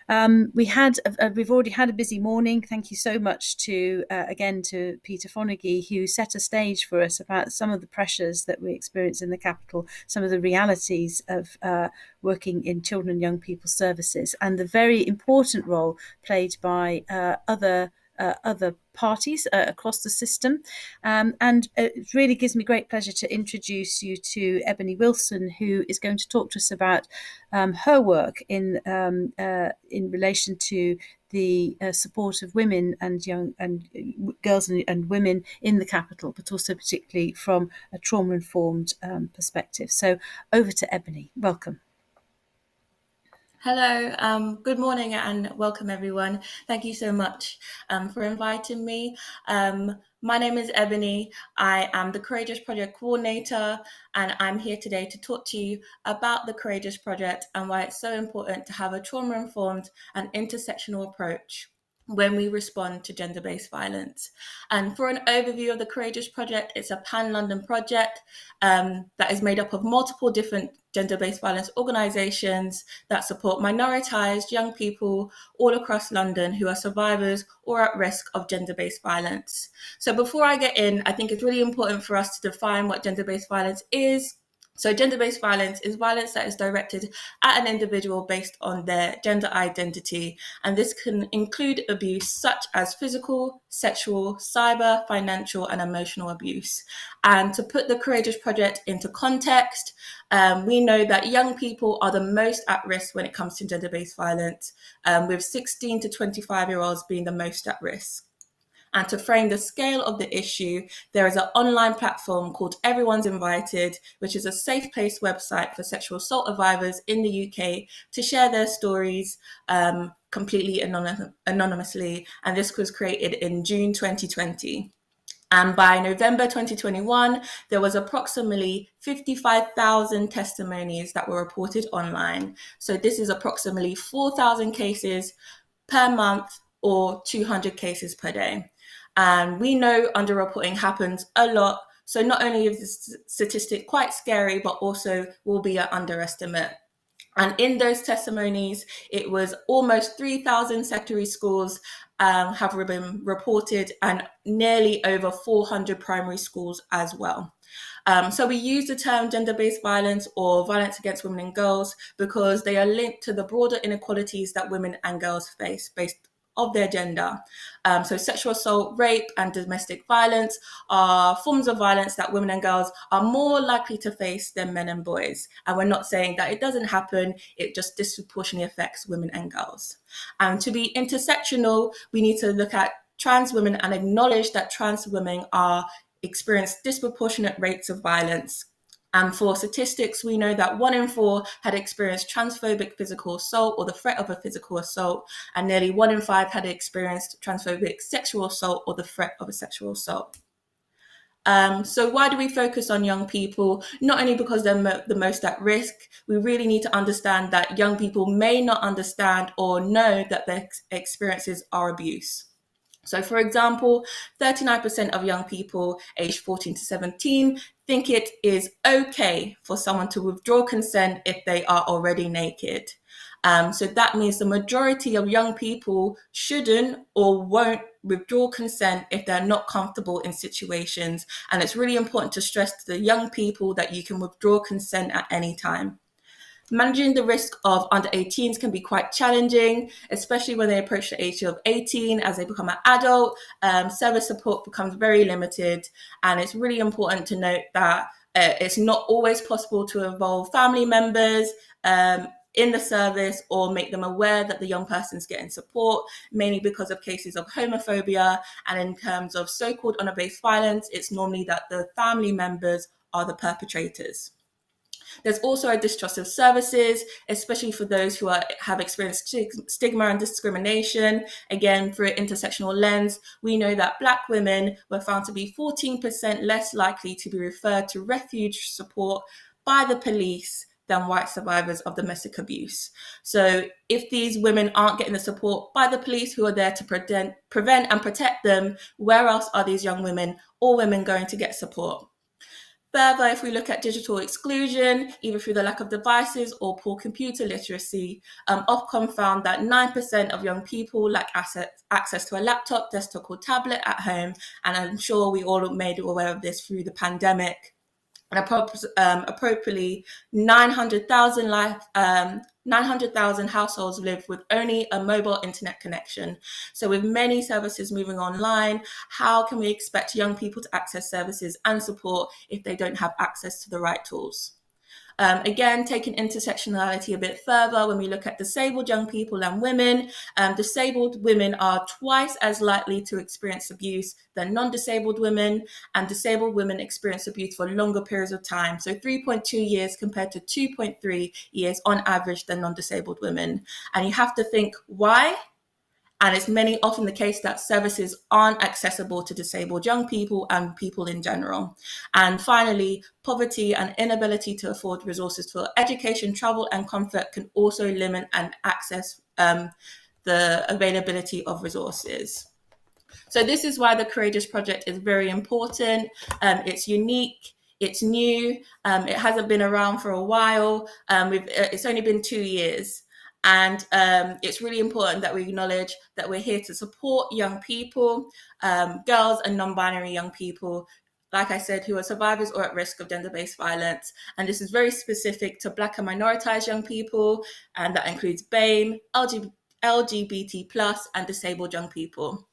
We've already had a busy morning. Thank you so much again to Peter Fonagy, who set a stage for us about some of the pressures that we experience in the capital, some of the realities of working in children and young people services, and the very important role played by other parties across the system. And it really gives me great pleasure to introduce you to Ebonie Wilson, who is going to talk to us about her work in relation to the support of women and young and girls and women in the capital, but also particularly from a trauma-informed perspective. So over to Ebonie. Welcome. Hello, good morning and welcome everyone. Thank you so much for inviting me. My name is Ebonie. I am the Courageous Project Coordinator, and I'm here today to talk to you about the Courageous Project and why it's so important to have a trauma-informed and intersectional approach when we respond to gender-based violence. And for an overview of the Courageous Project, it's a pan-London project that is made up of multiple different gender-based violence organisations that support minoritised young people all across London who are survivors or at risk of gender-based violence. So before I get in, I think it's really important for us to define what gender-based violence is. So gender-based violence is violence that is directed at an individual based on their gender identity, and this can include abuse such as physical, sexual, cyber, financial, and emotional abuse. And to put the Courageous Project into context, we know that young people are the most at risk when it comes to gender-based violence, with 16 to 25-year-olds being the most at risk. And to frame the scale of the issue, there is an online platform called Everyone's Invited, which is a safe-place website for sexual assault survivors in the UK to share their stories completely anonymously. And this was created in June 2020. And by November 2021, there was approximately 55,000 testimonies that were reported online. So this is approximately 4,000 cases per month or 200 cases per day. And we know underreporting happens a lot. So not only is this statistic quite scary, but also will be an underestimate. And in those testimonies, it was almost 3,000 secondary schools have been reported, and nearly over 400 primary schools as well. So we use the term gender-based violence or violence against women and girls because they are linked to the broader inequalities that women and girls face based of their gender. So sexual assault, rape, and domestic violence are forms of violence that women and girls are more likely to face than men and boys. And we're not saying that it doesn't happen, it just disproportionately affects women and girls. And to be intersectional, we need to look at trans women and acknowledge that trans women experience disproportionate rates of violence. And for statistics, we know that 1 in 4 had experienced transphobic physical assault or the threat of a physical assault, and nearly 1 in 5 had experienced transphobic sexual assault or the threat of a sexual assault. So why do we focus on young people? Not only because they're the most at risk, we really need to understand that young people may not understand or know that their experiences are abuse. So for example, 39% of young people aged 14 to 17 think it is okay for someone to withdraw consent if they are already naked. So that means the majority of young people shouldn't or won't withdraw consent if they're not comfortable in situations. And it's really important to stress to the young people that you can withdraw consent at any time. Managing the risk of under 18s can be quite challenging, especially when they approach the age of 18. As they become an adult, service support becomes very limited. And it's really important to note that it's not always possible to involve family members in the service or make them aware that the young person's getting support, mainly because of cases of homophobia. And in terms of so-called honor-based violence, it's normally that the family members are the perpetrators. There's also a distrust of services, especially for those who have experienced stigma and discrimination. Again, through an intersectional lens, we know that Black women were found to be 14% less likely to be referred to refuge support by the police than white survivors of domestic abuse. So if these women aren't getting the support by the police who are there to prevent and protect them, where else are these young women or women going to get support? Further, if we look at digital exclusion, either through the lack of devices or poor computer literacy, Ofcom found that 9% of young people lack access to a laptop, desktop, or tablet at home, and I'm sure we all made aware of this through the pandemic. And appropriately, 900,000 households live with only a mobile internet connection. So with many services moving online, how can we expect young people to access services and support if they don't have access to the right tools? Again, taking intersectionality a bit further, when we look at disabled young people and women, disabled women are twice as likely to experience abuse than non-disabled women, and disabled women experience abuse for longer periods of time. So 3.2 years compared to 2.3 years on average than non-disabled women. And you have to think, why? And it's often the case that services aren't accessible to disabled young people and people in general. And finally, poverty and inability to afford resources for education, travel, and comfort can also limit and access the availability of resources. So this is why the Courageous Project is very important. It's unique. It's new. It hasn't been around for a while. It's only been 2 years. And it's really important that we acknowledge that we're here to support young people, girls and non-binary young people, like I said, who are survivors or at risk of gender-based violence. And this is very specific to Black and minoritized young people, and that includes BAME, LGBT+, and disabled young people.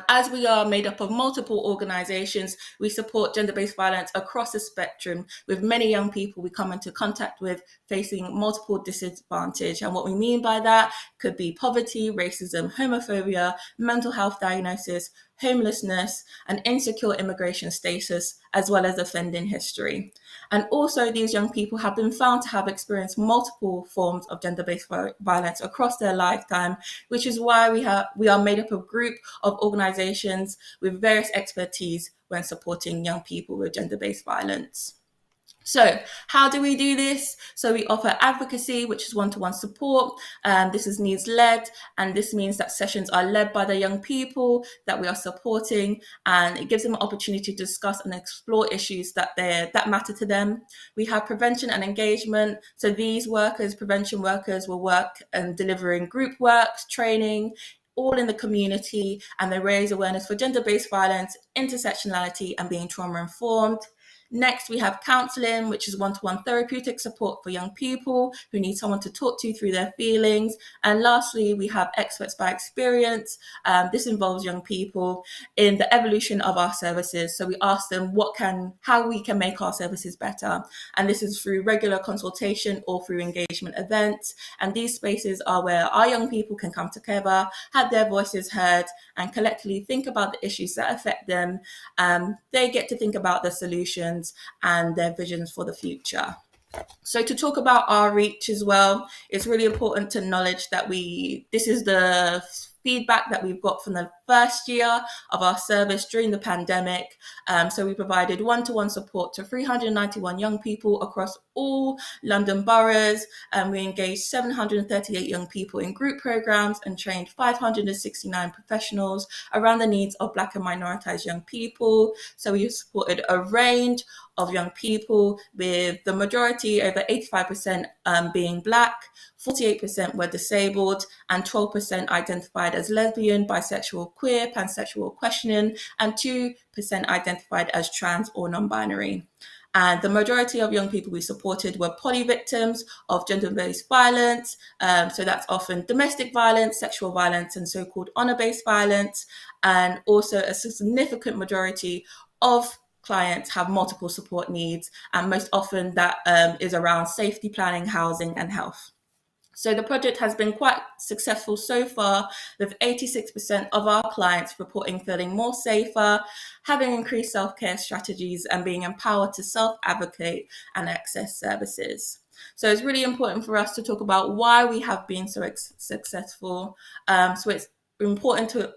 As we are made up of multiple organisations, we support gender-based violence across the spectrum, with many young people we come into contact with facing multiple disadvantage. And what we mean by that could be poverty, racism, homophobia, mental health diagnosis, homelessness, and insecure immigration status, as well as offending history. And also, these young people have been found to have experienced multiple forms of gender-based violence across their lifetime, which is why we are made up of a group of organizations with various expertise when supporting young people with gender-based violence. So how do we do this? So we offer advocacy, which is one-to-one support. This is needs-led, and this means that sessions are led by the young people that we are supporting, and it gives them an opportunity to discuss and explore issues that matter to them. We have prevention and engagement. So these prevention workers, will work and delivering group works, training, all in the community, and they raise awareness for gender-based violence, intersectionality, and being trauma-informed. Next, we have counselling, which is one-to-one therapeutic support for young people who need someone to talk to through their feelings. And lastly, we have experts by experience. This involves young people in the evolution of our services. So we ask them how we can make our services better. And this is through regular consultation or through engagement events. And these spaces are where our young people can come together, have their voices heard, and collectively think about the issues that affect them. They get to think about the solutions and their visions for the future. So to talk about our reach as well, it's really important to acknowledge that this is the feedback that we've got from the first year of our service during the pandemic. So we provided one-to-one support to 391 young people across all London boroughs, and we engaged 738 young people in group programs and trained 569 professionals around the needs of Black and minoritized young people. So we supported a range of young people, with the majority, over 85%, being Black, 48% were disabled, and 12% identified as lesbian, bisexual, queer, pansexual, questioning, and 2% identified as trans or non-binary. And the majority of young people we supported were poly victims of gender-based violence. So that's often domestic violence, sexual violence, and so-called honor-based violence. And also a significant majority of clients have multiple support needs, and most often that is around safety planning, housing, and health. So the project has been quite successful so far, with 86% of our clients reporting feeling more safer, having increased self-care strategies, and being empowered to self-advocate and access services. So it's really important for us to talk about why we have been so successful. So it's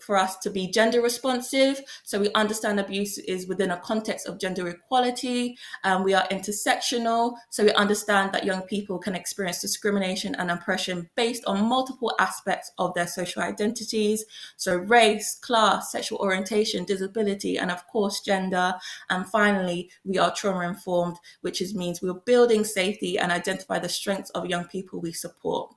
for us to be gender responsive. So we understand abuse is within a context of gender equality. We are intersectional. So we understand that young people can experience discrimination and oppression based on multiple aspects of their social identities. So race, class, sexual orientation, disability, and of course, gender. And finally, we are trauma informed, which means we're building safety and identify the strengths of young people we support.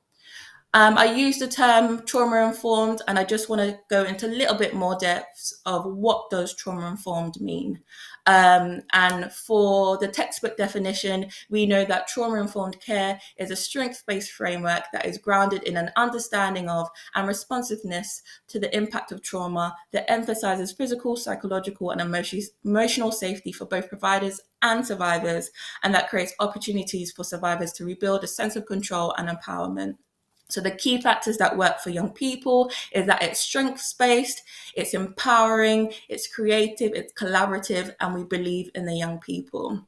I use the term trauma-informed, and I just want to go into a little bit more depth of what does trauma-informed mean. And for the textbook definition, we know that trauma-informed care is a strengths-based framework that is grounded in an understanding of and responsiveness to the impact of trauma that emphasizes physical, psychological, and emotional safety for both providers and survivors, and that creates opportunities for survivors to rebuild a sense of control and empowerment. So the key factors that work for young people is that it's strengths-based, it's empowering, it's creative, it's collaborative, and we believe in the young people.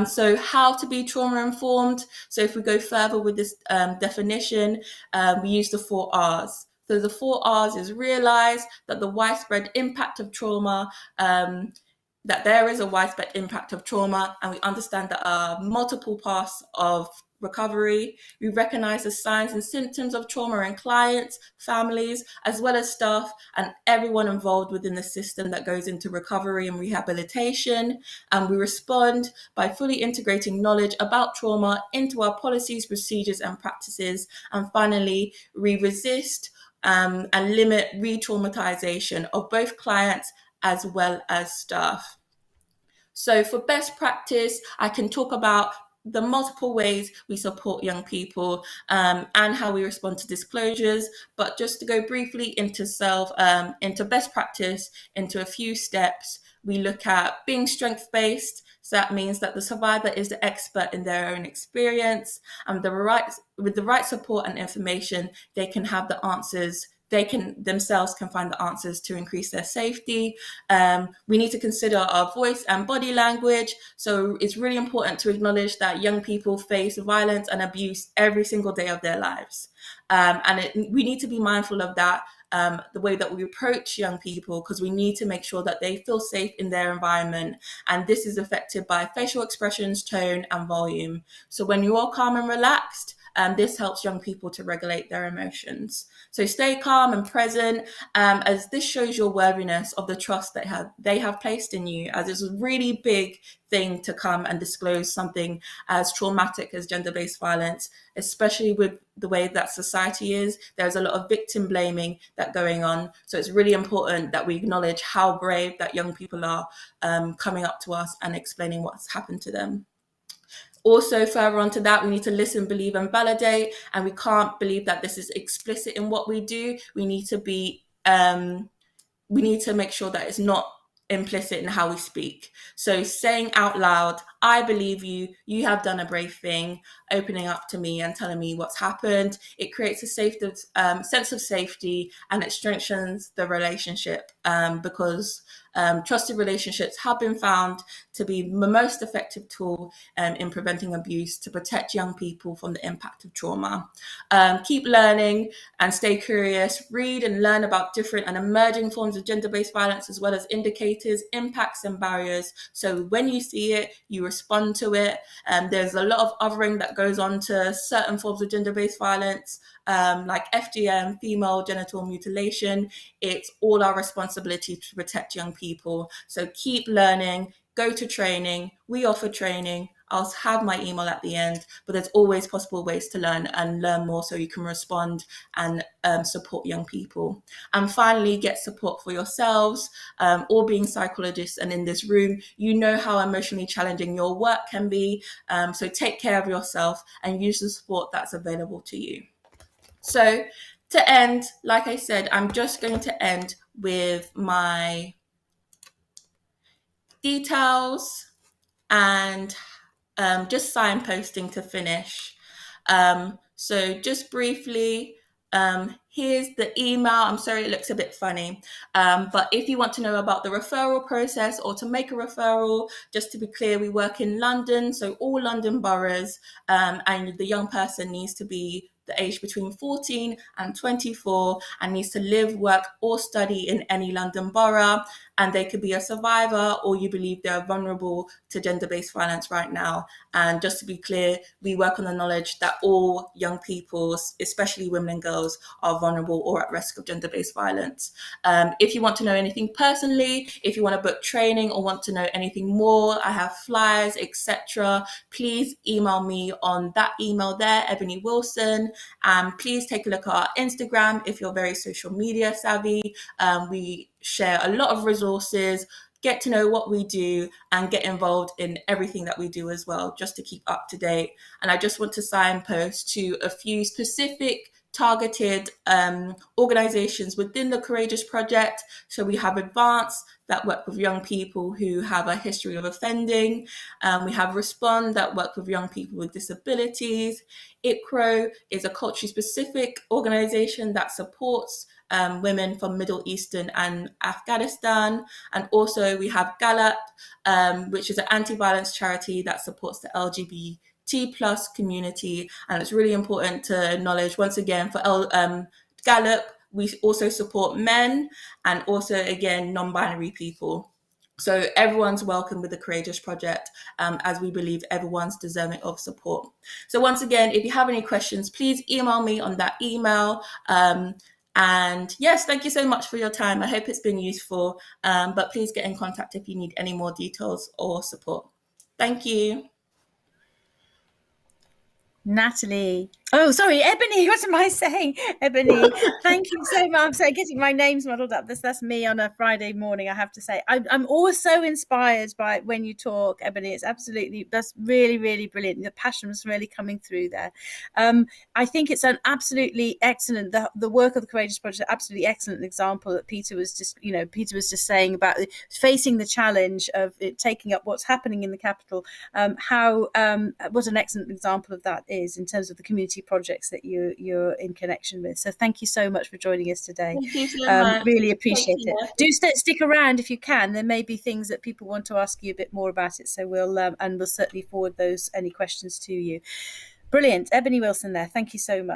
So how to be trauma-informed? So if we go further with this definition, we use the 4 R's. So the 4 R's is realize that the widespread impact of trauma, that there is a widespread impact of trauma, and we understand that there are multiple paths of recovery. We recognize the signs and symptoms of trauma in clients, families, as well as staff and everyone involved within the system that goes into recovery and rehabilitation. And we respond by fully integrating knowledge about trauma into our policies, procedures, and practices. And finally, we resist and limit re-traumatization of both clients as well as staff. So for best practice, I can talk about the multiple ways we support young people and how we respond to disclosures. But just to go briefly into into best practice, into a few steps, we look at being strength-based. So that means that the survivor is the expert in their own experience, and with the right support and information, they can have the answers. They themselves can find the answers to increase their safety. We need to consider our voice and body language. So it's really important to acknowledge that young people face violence and abuse every single day of their lives. We need to be mindful of that, the way that we approach young people, because we need to make sure that they feel safe in their environment. And this is affected by facial expressions, tone, and volume. So when you are calm and relaxed, this helps young people to regulate their emotions. So stay calm and present, as this shows your worthiness of the trust that they have placed in you, as it's a really big thing to come and disclose something as traumatic as gender-based violence, especially with the way that society is. There's a lot of victim blaming that's going on. So it's really important that we acknowledge how brave that young people are, coming up to us and explaining what's happened to them. Also, further on to that, we need to listen, believe, and validate. And we can't believe that this is explicit in what we do. We need to make sure that it's not implicit in how we speak. So saying out loud, I believe you, you have done a brave thing, opening up to me and telling me what's happened. It creates a sense of safety, and it strengthens the relationship, because trusted relationships have been found to be the most effective tool in preventing abuse, to protect young people from the impact of trauma. Keep learning and stay curious. Read and learn about different and emerging forms of gender-based violence, as well as indicators, impacts, and barriers. So when you see it, you respond to it. There's a lot of othering that goes on to certain forms of gender-based violence, like FGM, female genital mutilation. It's all our responsibility to protect young people. So keep learning, go to training. We offer training. I'll have my email at the end, but there's always possible ways to learn and learn more so you can respond and support young people. And finally, get support for yourselves. All being psychologists and in this room, you know how emotionally challenging your work can be. So take care of yourself and use the support that's available to you. So to end, like I said, I'm just going to end with my details and just signposting to finish. So just briefly, here's the email. I'm sorry, it looks a bit funny. But if you want to know about the referral process or to make a referral, just to be clear, we work in London, so all London boroughs, and the young person needs to be the age between 14 and 24 and needs to live, work, or study in any London borough. And they could be a survivor, or you believe they're vulnerable to gender-based violence right now. And just to be clear, we work on the knowledge that all young people, especially women and girls, are vulnerable or at risk of gender-based violence. If you want to know anything personally, if you want to book training or want to know anything more, I have flyers, etc. Please email me on that email there, Ebonie Wilson. Please take a look at our Instagram if you're very social media savvy. We share a lot of resources, get to know what we do, and get involved in everything that we do as well, just to keep up to date. And I just want to signpost to a few specific targeted organizations within the Courageous Project. So we have Advance that work with young people who have a history of offending. We have Respond that work with young people with disabilities. ICRO is a culturally specific organization that supports women from Middle Eastern and Afghanistan. And also we have Gallup, which is an anti-violence charity that supports the LGBT plus community. And it's really important to acknowledge, once again, for Gallup, we also support men and also, again, non-binary people. So everyone's welcome with the Courageous Project, as we believe everyone's deserving of support. So once again, if you have any questions, please email me on that email. And yes, thank you so much for your time. I hope it's been useful, but please get in contact if you need any more details or support. Thank you. Natalie. Oh, sorry, Ebonie. What am I saying? Ebonie. Thank you so much. I'm sorry, getting my names muddled up. That's me on a Friday morning, I have to say. I'm always so inspired by when you talk, Ebonie. That's really, really brilliant. The passion was really coming through there. I think it's an absolutely excellent, the work of the Courageous Project, absolutely excellent example that Peter was just saying about facing the challenge of it, taking up what's happening in the capital. What an excellent example of that is in terms of the community projects that you're in connection with. So thank you so much for joining us today. Thank you so much. Really appreciate it. Do stick around if you can. There may be things that people want to ask you a bit more about it. So we'll certainly forward any questions to you. Brilliant. Ebonie Wilson there. Thank you so much.